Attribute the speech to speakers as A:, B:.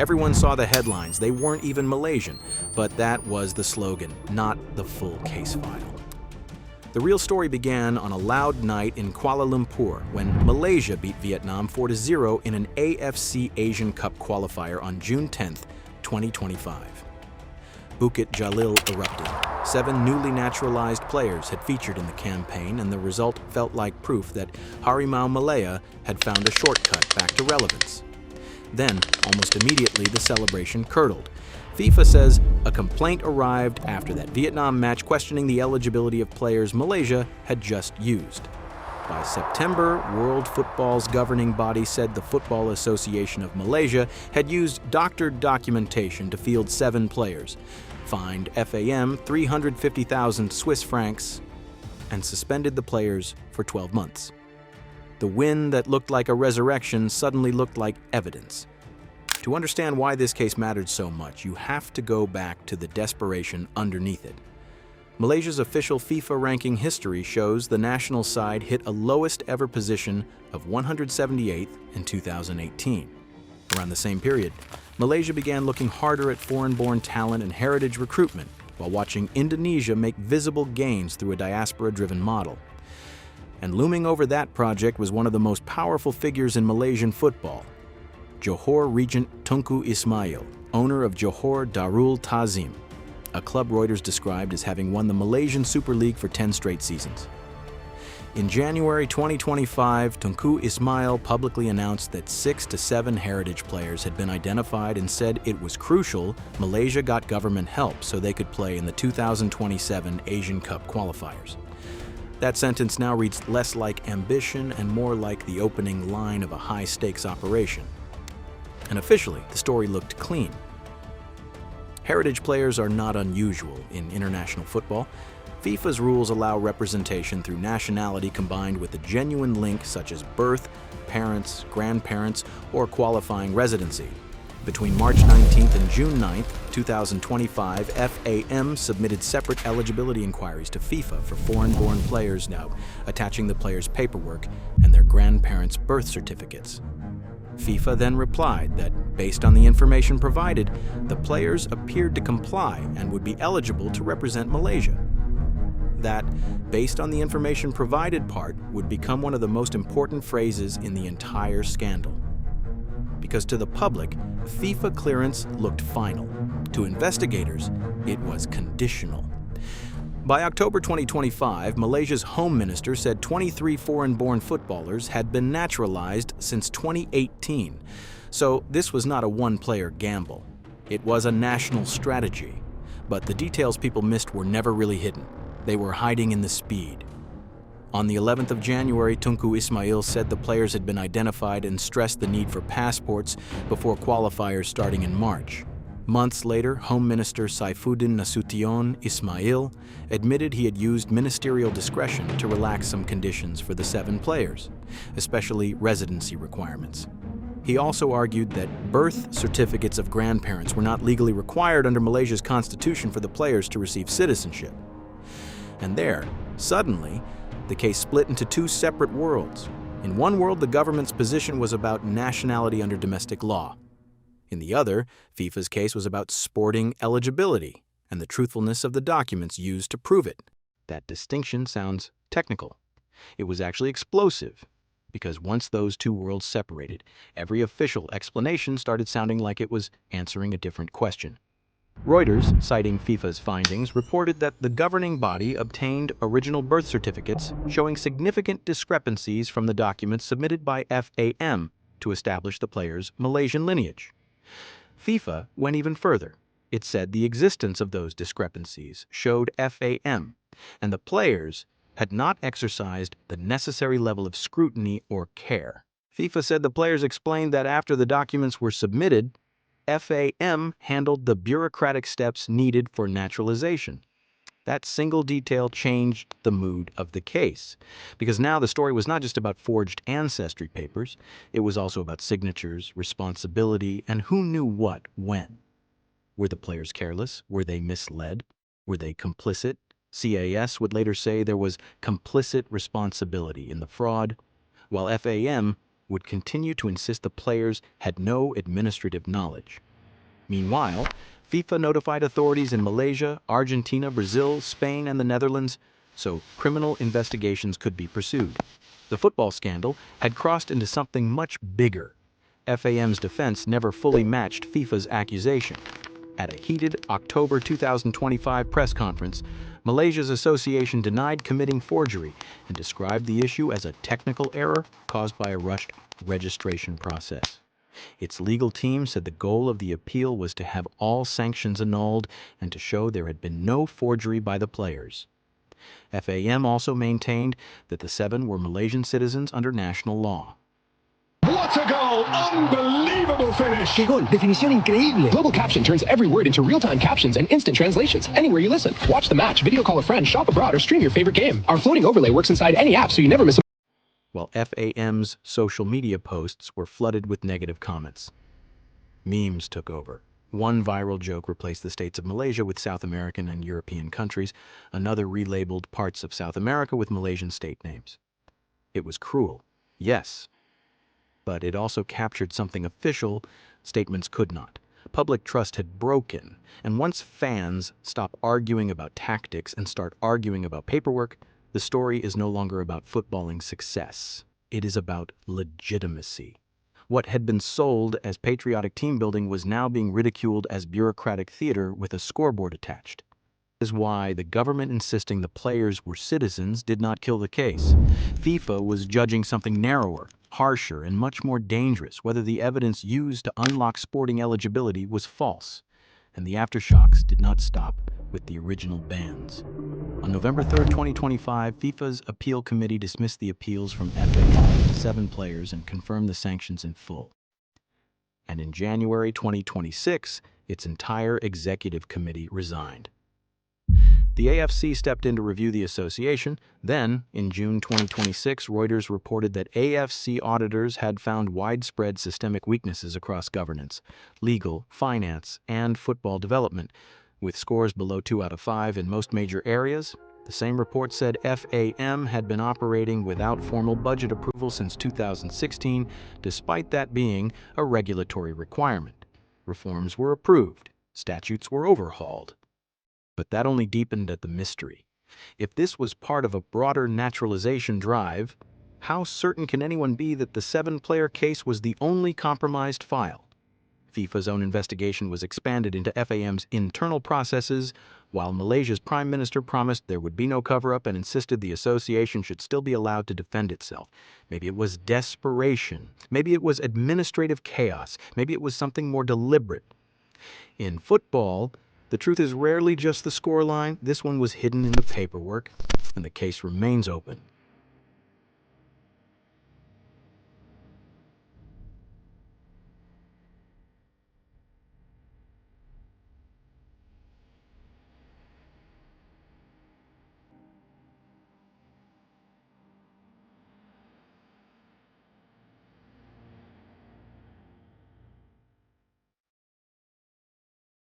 A: Everyone saw the headlines. They weren't even Malaysian, but that was the slogan, not the full case file. The real story began on a loud night in Kuala Lumpur when Malaysia beat Vietnam 4-0 in an AFC Asian Cup qualifier on June 10, 2025. Bukit Jalil erupted. 7 newly naturalized players had featured in the campaign, and the result felt like proof that Harimau Malaya had found a shortcut back to relevance. Then, almost immediately, the celebration curdled. FIFA says a complaint arrived after that Vietnam match questioning the eligibility of players Malaysia had just used. By September, World Football's governing body said the Football Association of Malaysia had used doctored documentation to field 7 players, fined FAM 350,000 Swiss francs, and suspended the players for 12 months. The win that looked like a resurrection suddenly looked like evidence. To understand why this case mattered so much, you have to go back to the desperation underneath it. Malaysia's official FIFA ranking history shows the national side hit a lowest ever position of 178th in 2018. Around the same period, Malaysia began looking harder at foreign-born talent and heritage recruitment while watching Indonesia make visible gains through a diaspora-driven model. And looming over that project was one of the most powerful figures in Malaysian football, Johor Regent Tunku Ismail, owner of Johor Darul Ta'zim, a club Reuters described as having won the Malaysian Super League for 10 straight seasons. In January 2025, Tunku Ismail publicly announced that 6 to 7 heritage players had been identified and said it was crucial Malaysia got government help so they could play in the 2027 Asian Cup qualifiers. That sentence now reads less like ambition and more like the opening line of a high-stakes operation. And officially, the story looked clean. Heritage players are not unusual in international football. FIFA's rules allow representation through nationality combined with a genuine link such as birth, parents, grandparents, or qualifying residency. Between March 19th and June 9th, 2025, FAM submitted separate eligibility inquiries to FIFA for foreign-born players now, attaching the players' paperwork and their grandparents' birth certificates. FIFA then replied that, based on the information provided, the players appeared to comply and would be eligible to represent Malaysia. That, based on the information provided part, would become one of the most important phrases in the entire scandal. Because to the public, FIFA clearance looked final. To investigators, it was conditional. By October 2025, Malaysia's Home Minister said 23 foreign-born footballers had been naturalized since 2018. So this was not a one-player gamble. It was a national strategy. But the details people missed were never really hidden. They were hiding in the speed. On the 11th of January, Tunku Ismail said the players had been identified and stressed the need for passports before qualifiers starting in March. Months later, Home Minister Saifuddin Nasution Ismail admitted he had used ministerial discretion to relax some conditions for the 7 players, especially residency requirements. He also argued that birth certificates of grandparents were not legally required under Malaysia's constitution for the players to receive citizenship. And there, suddenly, the case split into 2 separate worlds. In one world, the government's position was about nationality under domestic law. In the other, FIFA's case was about sporting eligibility and the truthfulness of the documents used to prove it. That distinction sounds technical. It was actually explosive, because once those 2 worlds separated, every official explanation started sounding like it was answering a different question. Reuters, citing FIFA's findings, reported that the governing body obtained original birth certificates showing significant discrepancies from the documents submitted by FAM to establish the players' Malaysian lineage. FIFA went even further. It said the existence of those discrepancies showed FAM and the players had not exercised the necessary level of scrutiny or care. FIFA said the players explained that after the documents were submitted, FAM handled the bureaucratic steps needed for naturalization. That single detail changed the mood of the case, because now the story was not just about forged ancestry papers, it was also about signatures, responsibility, and who knew what when. Were the players careless? Were they misled? Were they complicit? CAS would later say there was complicit responsibility in the fraud, while FAM would continue to insist the players had no administrative knowledge. Meanwhile, FIFA notified authorities in Malaysia, Argentina, Brazil, Spain, and the Netherlands, so criminal investigations could be pursued. The football scandal had crossed into something much bigger. FAM's defense never fully matched FIFA's accusation. At a heated October 2025 press conference, Malaysia's association denied committing forgery and described the issue as a technical error caused by a rushed registration process. Its legal team said the goal of the appeal was to have all sanctions annulled and to show there had been no forgery by the players. FAM also maintained that the seven were Malaysian citizens under national law.
B: What a goal! Unbelievable finish!
C: ¡Qué gol! Definición increíble.
B: Global Caption turns every word into real-time captions and instant translations anywhere you listen. Watch the match, video call a friend, shop abroad, or stream your favorite game. Our floating overlay works inside any app so you never miss a...
A: While FAM's social media posts were flooded with negative comments. Memes took over. One viral joke replaced the states of Malaysia with South American and European countries. Another relabeled parts of South America with Malaysian state names. It was cruel, yes, but it also captured something official statements could not. Public trust had broken, and once fans stop arguing about tactics and start arguing about paperwork, the story is no longer about footballing success. It is about legitimacy. What had been sold as patriotic team building was now being ridiculed as bureaucratic theater with a scoreboard attached. This is why the government insisting the players were citizens did not kill the case. FIFA was judging something narrower, harsher, and much more dangerous, whether the evidence used to unlock sporting eligibility was false. And the aftershocks did not stop with the original bans. On November 3, 2025, FIFA's appeal committee dismissed the appeals from FAM, 7 players, and confirmed the sanctions in full. And in January 2026, its entire executive committee resigned. The AFC stepped in to review the association. Then, in June 2026, Reuters reported that AFC auditors had found widespread systemic weaknesses across governance, legal, finance, and football development, with scores below 2 out of 5 in most major areas. The same report said FAM had been operating without formal budget approval since 2016, despite that being a regulatory requirement. Reforms were approved, statutes were overhauled. But that only deepened the mystery. If this was part of a broader naturalization drive, how certain can anyone be that the 7-player case was the only compromised file? FIFA's own investigation was expanded into FAM's internal processes, while Malaysia's Prime Minister promised there would be no cover-up and insisted the association should still be allowed to defend itself. Maybe it was desperation. Maybe it was administrative chaos. Maybe it was something more deliberate. In football, the truth is rarely just the scoreline. This one was hidden in the paperwork, and the case remains open.